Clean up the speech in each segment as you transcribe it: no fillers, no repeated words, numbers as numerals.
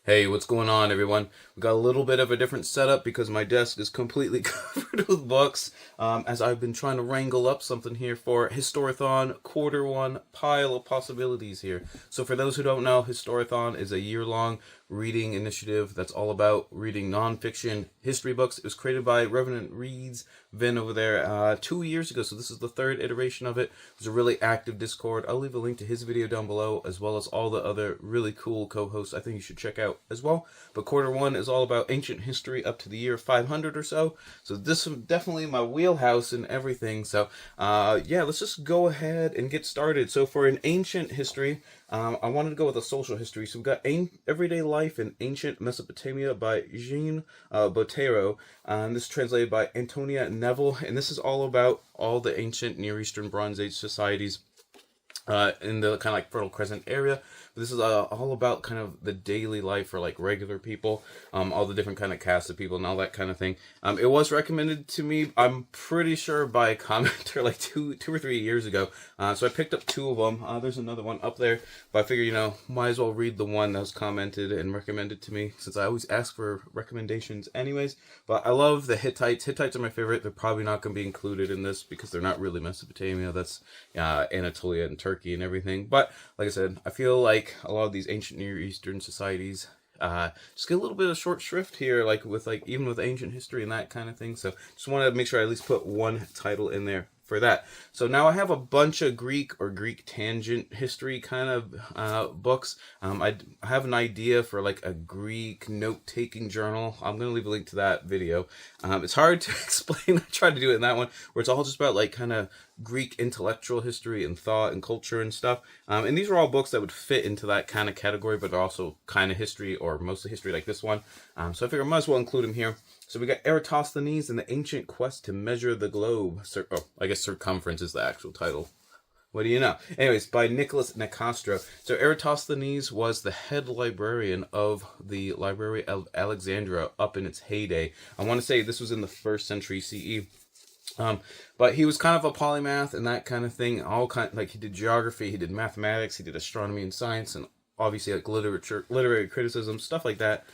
Hey, what's going on, everyone? We got a little bit of a different setup because my desk is completely covered with books. As I've been trying to wrangle up something here for Historathon Quarter One pile of possibilities here. So, for those who don't know, Historathon is a year-long reading initiative that's all about reading nonfiction history books. It was created by Reverend Reeds Vin over there 2 years ago, so this is the third iteration of it. There's a really active Discord. I'll leave a link to his video down below, as well as all the other really cool co-hosts I think you should check out as well. But quarter one is all about ancient history up to the year 500 or so. So this is definitely my wheelhouse and everything. So yeah, let's just go ahead and get started. So for an ancient history, I wanted to go with a social history. So we've got Everyday Life in Ancient Mesopotamia by Jean Botero. This is translated by Antonia Neville. And this is all about all the ancient Near Eastern Bronze Age societies in the kind of like Fertile Crescent area. This is all about kind of the daily life for like regular people, all the different kind of casts of people and all that kind of thing. It was recommended to me, I'm pretty sure, by a commenter like two or 3 years ago. So I picked up 2 of them. There's another one up there, but I figured, might as well read the one that was commented and recommended to me, since I always ask for recommendations anyways. But I love the Hittites. Hittites are my favorite. They're probably not going to be included in this because they're not really Mesopotamia. That's Anatolia and Turkey and everything. But like I said, I feel like a lot of these ancient Near Eastern societies just get a little bit of short shrift here, like even with ancient history and that kind of thing. So just want to make sure I at least put one title in there for that. So now I have a bunch of Greek or Greek tangent history kind of books. I have an idea for like a Greek note-taking journal. I'm going to leave a link to that video. It's hard to explain. I tried to do it in that one, where it's all just about like kind of Greek intellectual history and thought and culture and stuff. And these are all books that would fit into that kind of category, but they're also kind of history or mostly history like this one. So I figure I might as well include them here. So we got Eratosthenes and the Ancient Quest to Measure the Globe. I guess Circumference is the actual title. What do you know? Anyways, by Nicholas Nicastro. So Eratosthenes was the head librarian of the Library of Alexandria up in its heyday. I want to say this was in the 1st century CE. But he was kind of a polymath and that kind of thing. Like he did geography, he did mathematics, he did astronomy and science, and obviously like literature, literary criticism, stuff like that.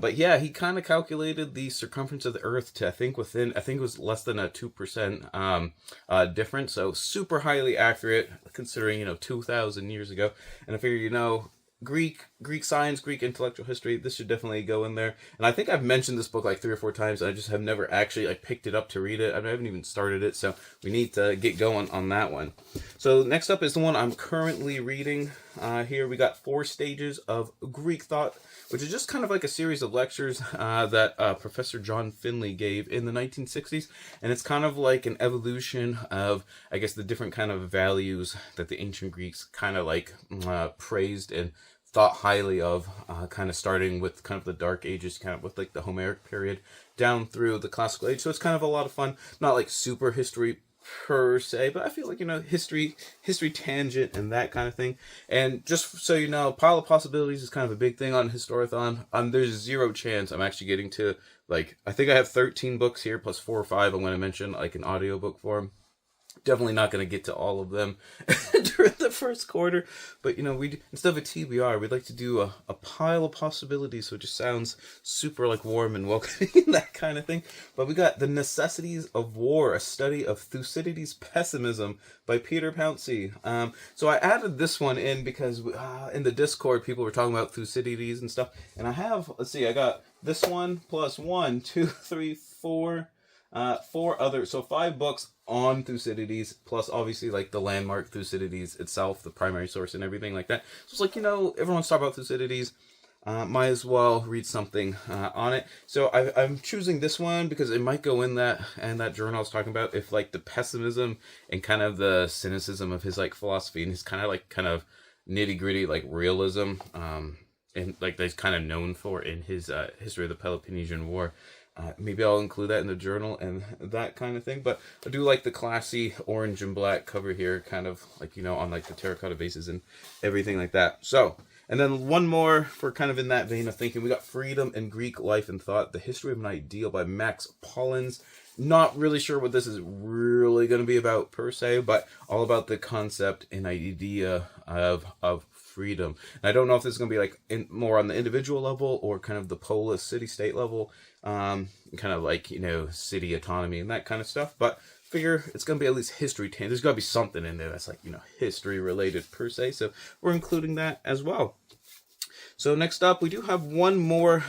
But yeah, he kind of calculated the circumference of the Earth to I think it was less than a 2% difference. So super highly accurate, considering 2,000 years ago. And I figure Greek science, Greek intellectual history, this should definitely go in there. And I think I've mentioned this book like 3 or 4 times. I just have never actually picked it up to read it. I haven't even started it, so we need to get going on that one. So next up is the one I'm currently reading. Here we got 4 Stages of Greek Thought, which is just kind of like a series of lectures that Professor John Finley gave in the 1960s. And it's kind of like an evolution of, I guess, the different kind of values that the ancient Greeks kind of like praised and thought highly of, kind of starting with kind of the Dark Ages, kind of with like the Homeric period down through the Classical Age. So it's kind of a lot of fun. Not like super history per se, but I feel like history tangent and that kind of thing. And just so you know, pile of possibilities is kind of a big thing on Historathon. There's 0 chance I'm actually getting to, like, I think I have 13 books here plus 4 or 5 I'm going to mention like in audiobook form. Definitely not going to get to all of them during the first quarter, but we instead of a TBR, we'd like to do a pile of possibilities, so it just sounds super like warm and welcoming, that kind of thing. But we got The Necessities of War, a study of Thucydides' pessimism by Peter Pouncey. So I added this one in because in the Discord people were talking about Thucydides and stuff, and I got this one plus 1, 2, 3, 4. 4 other, so 5 books on Thucydides, plus obviously like the landmark Thucydides itself, the primary source and everything like that. So it's like, everyone's talking about Thucydides, might as well read something on it. So I'm choosing this one because it might go in that journal I was talking about, if like the pessimism and kind of the cynicism of his like philosophy and his kind of nitty gritty like realism, and like that's kind of known for in his history of the Peloponnesian War. Maybe I'll include that in the journal and that kind of thing. But I do like the classy orange and black cover here, kind of like, on like the terracotta bases and everything like that. So, and then one more for kind of in that vein of thinking. We got Freedom in Greek Life and Thought, The History of an Ideal by Max Pollins. Not really sure what this is really going to be about per se, but all about the concept and idea of freedom. And I don't know if this is going to be like more on the individual level or kind of the polis city-state level, kind of like, city autonomy and that kind of stuff. But figure it's going to be at least history. There's got to be something in there that's like, history related per se. So we're including that as well. So next up, we do have one more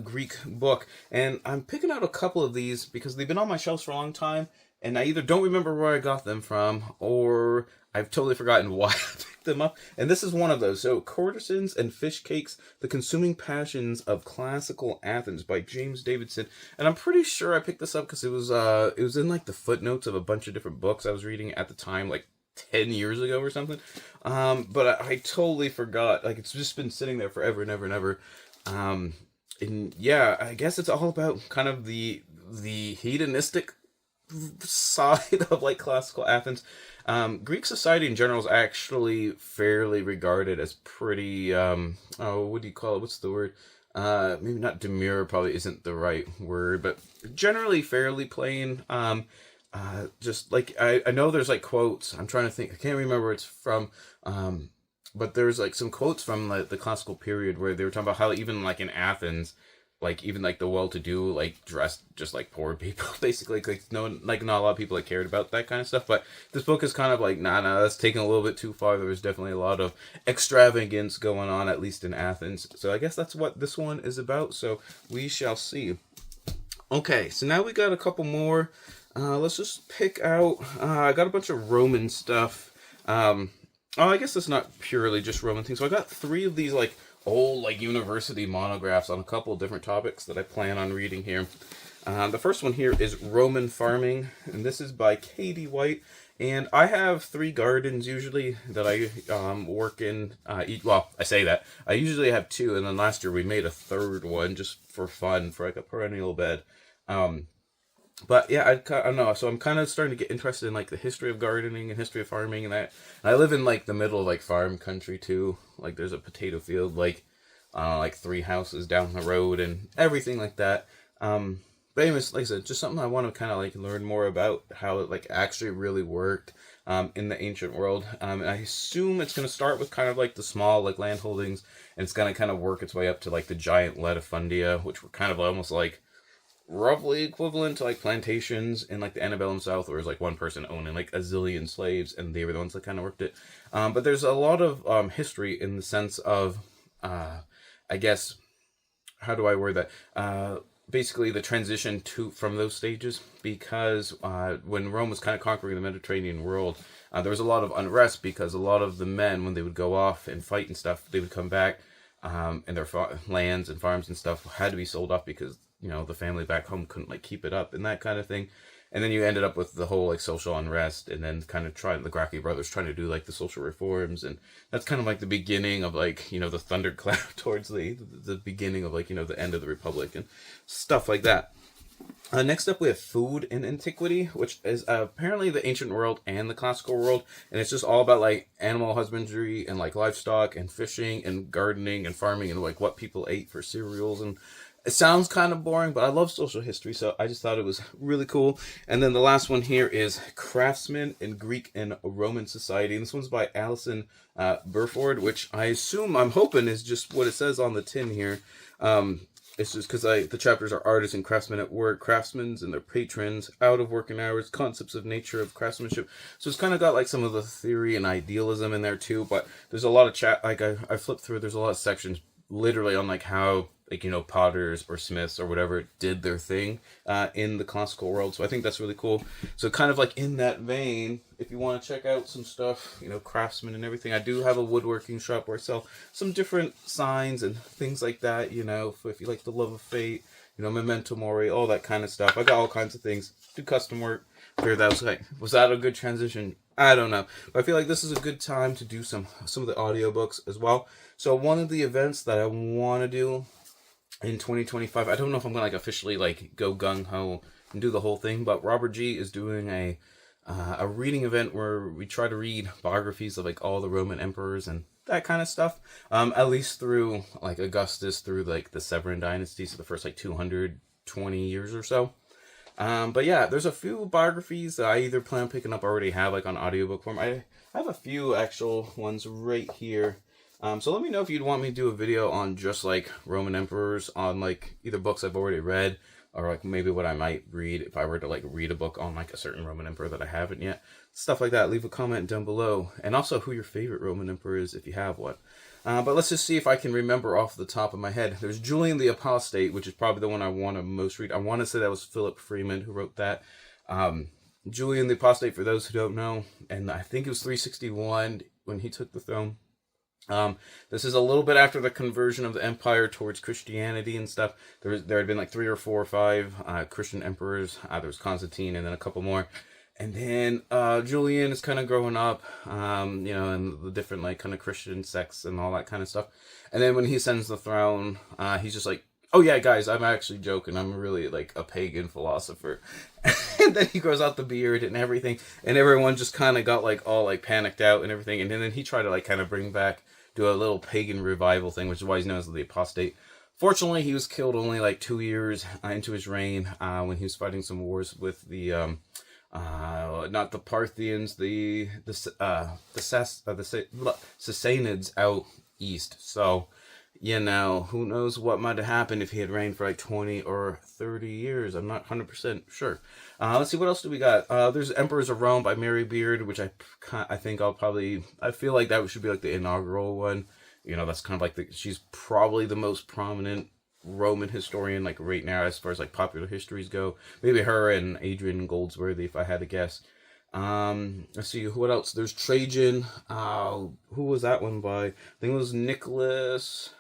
Greek book, and I'm picking out a couple of these because they've been on my shelves for a long time, and I either don't remember where I got them from, or I've totally forgotten why I picked them up. And this is one of those. So, Courtesans and Fish Cakes, The Consuming Passions of Classical Athens by James Davidson. And I'm pretty sure I picked this up because it was in like the footnotes of a bunch of different books I was reading at the time, like 10 years ago or something. But I totally forgot. Like, it's just been sitting there forever and ever and ever. And yeah, I guess it's all about kind of the hedonistic side of like classical Athens. Greek society in general is actually fairly regarded as pretty, what do you call it? What's the word? Maybe not demure, probably isn't the right word, but generally fairly plain. Just like, I know there's like quotes, I'm trying to think, I can't remember where it's from, but there's like some quotes from the classical period where they were talking about how even like in Athens, like even like the well-to-do like dressed just like poor people, basically. Like not a lot of people like cared about that kind of stuff. But this book is kind of like nah, that's taken a little bit too far. There's definitely a lot of extravagance going on, at least in Athens. So I guess that's what this one is about. So we shall see. Okay, so now we got a couple more. Let's just pick out. I got a bunch of Roman stuff. I guess it's not purely just Roman things. So I got 3 of these like old like university monographs on a couple of different topics that I plan on reading here. The first one here is Roman Farming, and this is by Katie White. And I have 3 gardens usually that I work in. Well, I say that. I usually have 2, and then last year we made a 3rd one just for fun, for like a perennial bed. But yeah, I don't know. So I'm kind of starting to get interested in like the history of gardening and history of farming and that. And I live in like the middle of like farm country too. Like there's a potato field like 3 houses down the road and everything like that. But anyways, like I said, just something I want to kind of like learn more about how it like actually really worked in the ancient world. And I assume it's going to start with kind of like the small like land holdings, and it's going to kind of work its way up to like the giant latifundia, which were kind of almost like roughly equivalent to like plantations in like the antebellum South, where it was like one person owning like a zillion slaves, and they were the ones that kind of worked it. But there's a lot of history in the sense of, I guess, how do I word that? Basically the transition from those stages, because when Rome was kind of conquering the Mediterranean world, there was a lot of unrest because a lot of the men, when they would go off and fight and stuff, they would come back, and their lands and farms and stuff had to be sold off because the family back home couldn't like keep it up and that kind of thing. And then you ended up with the whole like social unrest, and then kind of the Gracchi brothers trying to do like the social reforms, and that's kind of like the beginning of like the thunderclap towards the beginning of like the end of the Republic and stuff like that. Next up, we have food in antiquity, which is apparently the ancient world and the classical world, and it's just all about like animal husbandry and like livestock and fishing and gardening and farming and like what people ate for cereals. And it sounds kind of boring, but I love social history, so I just thought it was really cool. And then the last one here is Craftsmen in Greek and Roman Society, and this one's by Alison Burford, which I'm hoping is just what it says on the tin here. It's just because the chapters are artists and craftsmen at work, craftsmen and their patrons, out of working hours, concepts of nature of craftsmanship. So it's kind of got like some of the theory and idealism in there too, but there's a lot of I flipped through, there's a lot of sections literally on like how potters or smiths or whatever did their thing in the classical world. So I think that's really cool. So kind of like in that vein, if you want to check out some stuff, craftsmen and everything, I do have a woodworking shop where I sell some different signs and things like that, if you like the Love of Fate, Memento Mori, all that kind of stuff. I got all kinds of things. Do custom work. Figured that was that a good transition? I don't know. But I feel like this is a good time to do some of the audiobooks as well. So one of the events that I want to do in 2025, I don't know if I'm going to officially go gung-ho and do the whole thing, but Robert G is doing a reading event where we try to read biographies of all the Roman emperors and that kind of stuff, at least through Augustus, through the Severan dynasty, so the first 220 years or so. But yeah, there's a few biographies that I either plan on picking up or already have on audiobook form. I have a few actual ones right here. So let me know if you'd want me to do a video on just like Roman emperors, on like either books I've already read, or like maybe what I might read if I were to like read a book on like a certain Roman emperor that I haven't yet. Stuff like that. Leave a comment down below. And also who your favorite Roman emperor is if you have one. But let's just see if I can remember off the top of my head. There's Julian the Apostate, which is probably the one I want to most read. I want to say that was Philip Freeman who wrote that. Julian the Apostate, for those who don't know, and I think it was 361 when he took the throne. This is a little bit after the conversion of the empire towards Christianity and stuff. There had been like 3 or 4 or 5 Christian emperors. There was Constantine and then a couple more. And then Julian is kind of growing up, and the different like kind of Christian sects and all that kind of stuff. And then when he ascends the throne, he's just like, oh yeah, guys, I'm actually joking. I'm really like a pagan philosopher. And then he grows out the beard and everything. And everyone just kind of got like all like panicked out and everything. And then he tried to like kind of bring back, do a little pagan revival thing, which is why he's known as the Apostate. Fortunately, he was killed only like 2 years into his reign when he was fighting some wars with the not the Parthians, the Sassanids out east. So, who knows what might have happened if he had reigned for like 20 or 30 years. I'm not 100% sure. Let's see, what else do we got? There's Emperors of Rome by Mary Beard, which I think I feel like that should be like the inaugural one. That's kind of like she's probably the most prominent Roman historian like right now as far as like popular histories go. Maybe her and Adrian Goldsworthy if I had to guess. Let's see what else. There's Trajan. Who was that one by? I think it was Nicholas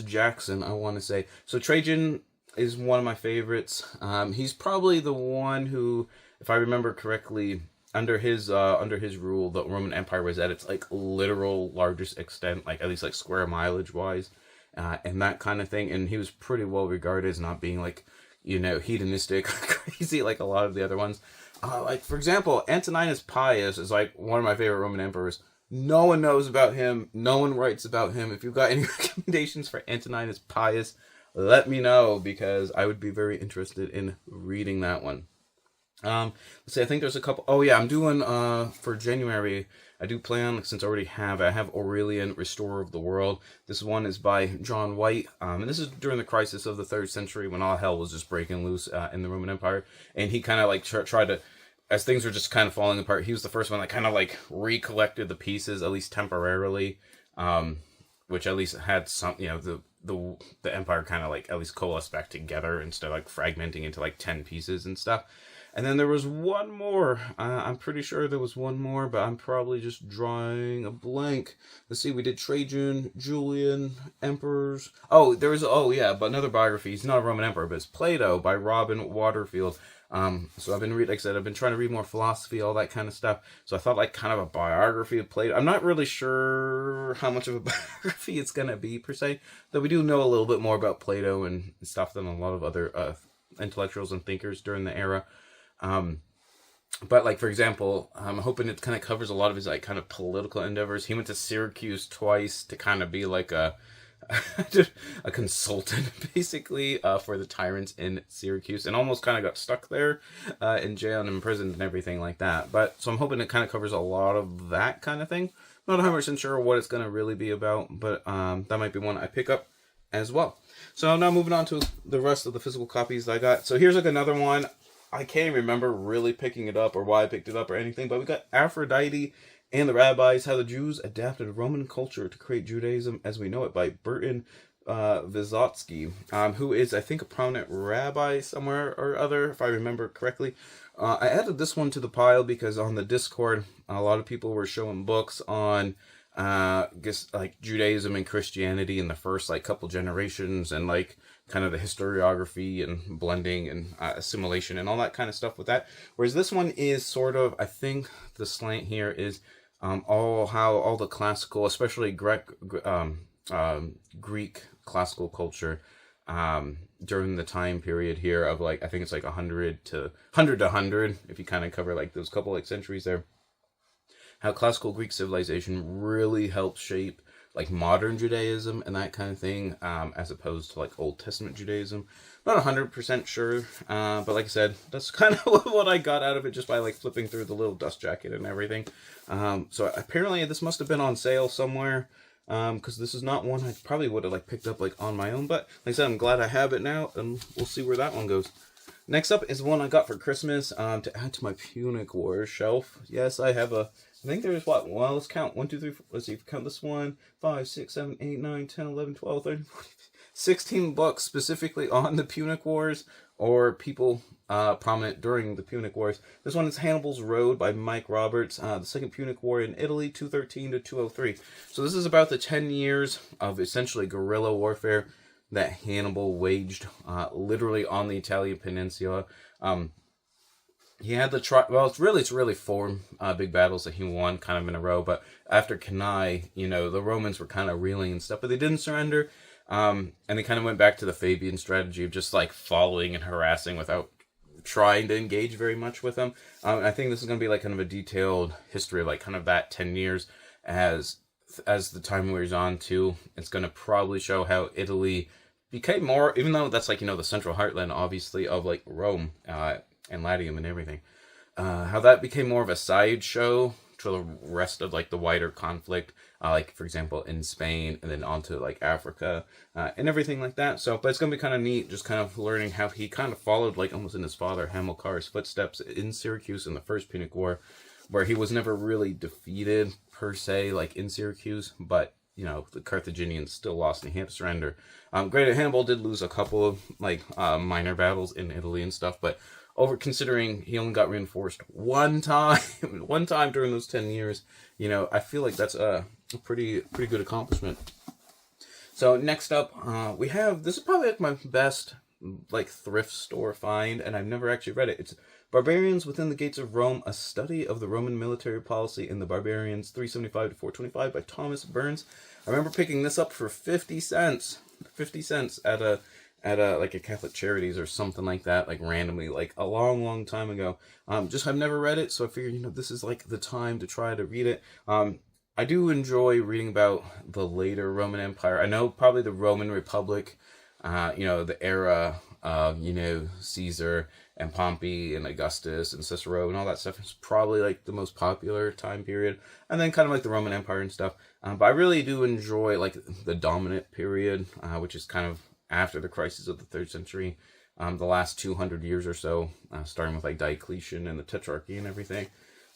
Jackson, I want to say. So Trajan is one of my favorites. He's probably the one who, if I remember correctly, under his rule, the Roman Empire was at its like literal largest extent, like at least like square mileage wise. And that kind of thing, and he was pretty well regarded as not being like, hedonistic, crazy like a lot of the other ones. Like for example, Antoninus Pius is like one of my favorite Roman emperors. No one knows about him. No one writes about him. If you've got any recommendations for Antoninus Pius, let me know because I would be very interested in reading that one. Let's see, I think there's a couple. Oh yeah, I'm doing for January. I do plan, since I already have it, I have Aurelian, Restorer of the World. This one is by John White, and this is during the crisis of the 3rd century when all hell was just breaking loose in the Roman Empire, and he kind of like tried to, as things were just kind of falling apart, he was the first one that kind of like recollected the pieces, at least temporarily, which at least had some, the empire kind of like at least coalesced back together instead of like fragmenting into like 10 pieces and stuff. And then there was one more. I'm pretty sure there was one more, but I'm probably just drawing a blank. Let's see, we did Trajan, Julian, Emperors. But another biography. He's not a Roman emperor, but it's Plato by Robin Waterfield. So I've been like I said, I've been trying to read more philosophy, all that kind of stuff. So I thought like kind of a biography of Plato. I'm not really sure how much of a biography it's going to be per se, though we do know a little bit more about Plato and stuff than a lot of other intellectuals and thinkers during the era. But like, for example, I'm hoping it kind of covers a lot of his like kind of political endeavors. He went to Syracuse twice to kind of be like a consultant basically, for the tyrants in Syracuse, and almost kind of got stuck there, in jail and imprisoned and everything like that. But so I'm hoping it kind of covers a lot of that kind of thing. Not 100% sure what it's going to really be about, but, that might be one I pick up as well. So now moving on to the rest of the physical copies that I got. So here's like another one. I can't remember really picking it up or why I picked it up or anything, but we got Aphrodite and the Rabbis, How the Jews Adapted Roman Culture to Create Judaism as We Know It by Burton Vysotsky, who is, I think, a prominent rabbi somewhere or other, if I remember correctly. I added this one to the pile because on the Discord, a lot of people were showing books on like Judaism and Christianity in the first like couple generations, and like kind of the historiography and blending and assimilation and all that kind of stuff with that. Whereas this one is sort of, I think the slant here is all the classical, especially Greek classical culture during the time period here of like, I think it's like 100 to 100 if you kind of cover like those couple like centuries there. How classical Greek civilization really helped shape like modern Judaism and that kind of thing, as opposed to like Old Testament Judaism. Not 100% sure, but like I said, that's kind of what I got out of it just by like flipping through the little dust jacket and everything. So apparently this must have been on sale somewhere. because this is not one I probably would have like picked up like on my own. But like I said, I'm glad I have it now, and we'll see where that one goes. Next up is one I got for Christmas to add to my Punic Wars shelf. Yes, I have a. I think there's what? Well, let's count. 1, 2, 3, 4. Let's see. Count this one. 5, 6, 7, 8, 9, 10, 11, 12, 13, 14, 16 books specifically on the Punic Wars or people prominent during the Punic Wars. This one is Hannibal's Road by Mike Roberts. The Second Punic War in Italy, 213 to 203. So this is about the 10 years of essentially guerrilla warfare that Hannibal waged literally on the Italian peninsula. He had it's really 4 big battles that he won kind of in a row, but after Cannae, the Romans were kind of reeling and stuff, but they didn't surrender, and they kind of went back to the Fabian strategy of just like following and harassing without trying to engage very much with them. I think this is going to be like kind of a detailed history of like kind of that 10 years as the time wears on too. It's going to probably show how Italy became more, even though that's like, the central heartland, obviously, of like Rome and Latium and everything, how that became more of a sideshow to the rest of like the wider conflict, like for example in Spain and then onto like Africa and everything like that. So, but it's going to be kind of neat just kind of learning how he kind of followed like almost in his father Hamilcar's footsteps in Syracuse in the First Punic War, where he was never really defeated per se like in Syracuse, but the Carthaginians still lost and he had to surrender. Granted, Hannibal did lose a couple of like minor battles in Italy and stuff, but considering he only got reinforced one time during those 10 years, I feel like that's a pretty good accomplishment. So next up, we have, this is probably like my best like thrift store find, and I've never actually read it. It's Barbarians Within the Gates of Rome, a study of the Roman military policy in the Barbarians 375 to 425 by Thomas Burns. I remember picking this up for 50 cents at a like a Catholic Charities or something like that, like randomly, like a long time ago. Just I've never read it, so I figured, this is like the time to try to read it. I do enjoy reading about the later Roman Empire. I know probably the Roman Republic, the era of, Caesar and Pompey and Augustus and Cicero and all that stuff is probably like the most popular time period. And then kind of like the Roman Empire and stuff. But I really do enjoy like the dominant period, which is kind of after the crisis of the 3rd century, the last 200 years or so, starting with like Diocletian and the Tetrarchy and everything.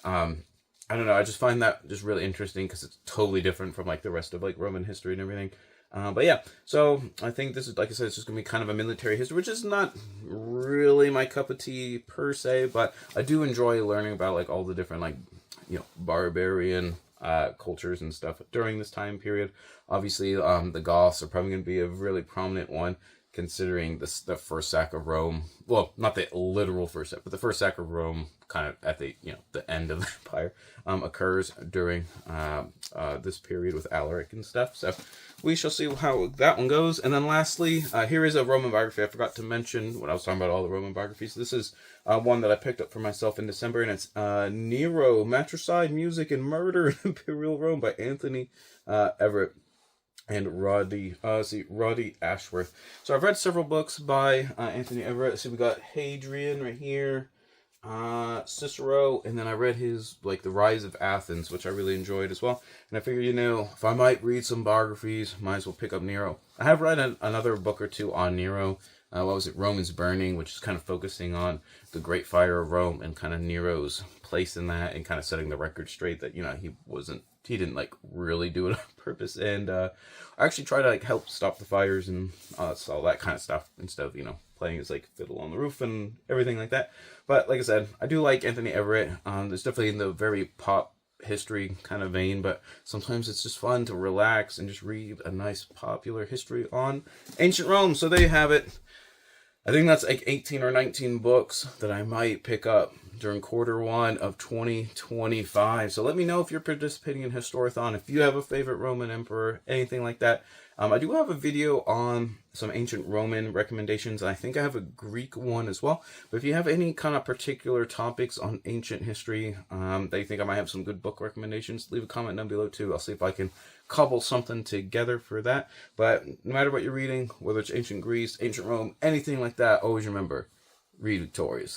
I don't know, I just find that just really interesting because it's totally different from like the rest of like Roman history and everything. But yeah, so I think this is, like I said, it's just going to be kind of a military history, which is not really my cup of tea per se, but I do enjoy learning about like all the different like, barbarian cultures and stuff during this time period. Obviously, the Goths are probably going to be a really prominent one, considering the first sack of Rome. Well, not the literal first sack, but the first sack of Rome, kind of at the the end of the empire, occurs during this period with Alaric and stuff. So we shall see how that one goes. And then lastly, here is a Roman biography. I forgot to mention when I was talking about all the Roman biographies. This is one that I picked up for myself in December, and it's Nero, Matricide, Music, and Murder in Imperial Rome by Anthony Everett and Roddy Ashworth. So I've read several books by Anthony Everett. So we got Hadrian right here, Cicero, and then I read his like The Rise of Athens, which I really enjoyed as well. And I figured, if I might read some biographies, might as well pick up Nero. I have read another book or two on Nero. Rome is Burning, which is kind of focusing on the Great Fire of Rome and kind of Nero's place in that, and kind of setting the record straight that he didn't like really do it on purpose. And I actually try to like help stop the fires and all that kind of stuff instead of playing his like fiddle on the roof and everything like that. But like I said, I do like Anthony Everett. It's definitely in the very pop history kind of vein, but sometimes it's just fun to relax and just read a nice popular history on ancient Rome. So there you have it. I think that's like 18 or 19 books that I might pick up during Q1 of 2025. So let me know if you're participating in Historathon, if you have a favorite Roman emperor, anything like that. I do have a video on some ancient Roman recommendations, and I think I have a Greek one as well. But if you have any kind of particular topics on ancient history that you think I might have some good book recommendations, leave a comment down below too. I'll see if I can cobble something together for that. But no matter what you're reading, whether it's ancient Greece, ancient Rome, anything like that, always remember, read victoriously.